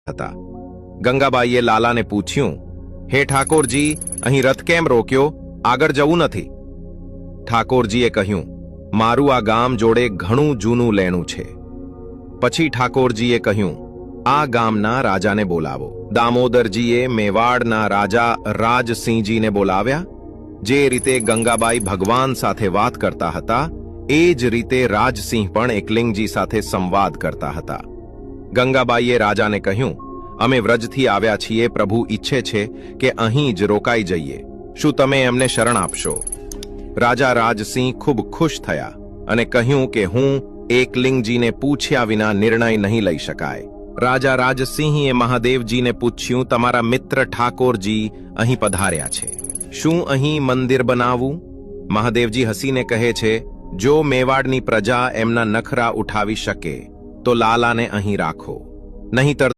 હતા। ગંગાબાઈએ લાલાને પૂછ્યું, હે ઠાકોરજી, અહીં રથ કેમ રોક્યો? આગળ જવું નથી? ઠાકોરજીએ કહ્યું, મારું આ ગામ જોડે ઘણું જૂનું લેણું છે। પછી ઠાકોરજીએ કહ્યું, આ ગામના રાજાને બોલાવો। દામોદરજીએ મેવાડના રાજા રાજસિંહજીને બોલાવ્યા। જે રીતે ગંગાબાઈ ભગવાન સાથે વાત કરતા હતા, એ જ રીતે રાજસિંહ પણ એકલિંગજી સાથે સંવાદ કરતા હતા। ગંગાબાઈએ રાજાને કહ્યું, અમે વ્રજથી આવ્યા છીએ, પ્રભુ ઈચ્છે છે કે અહીં જ રોકાઈ જઈએ, શું તમે એમને શરણ આપશો? રાજા રાજસિંહ ખૂબ ખુશ થયા અને કહ્યું કે હું એકલિંગજીને પૂછ્યા વિના નિર્ણય નહીં લઈ શકાય। રાજા રાજસિંહે મહાદેવજીને પૂછ્યું, તમારા મિત્ર ઠાકોરજી અહીં પધાર્યા છે, શું અહીં મંદિર બનાવવું? મહાદેવજી હસીને કહે છે, જો મેવાડની પ્રજા એમના નખરા ઉઠાવી શકે તો લાલાને અહીં રાખો, નહીંતર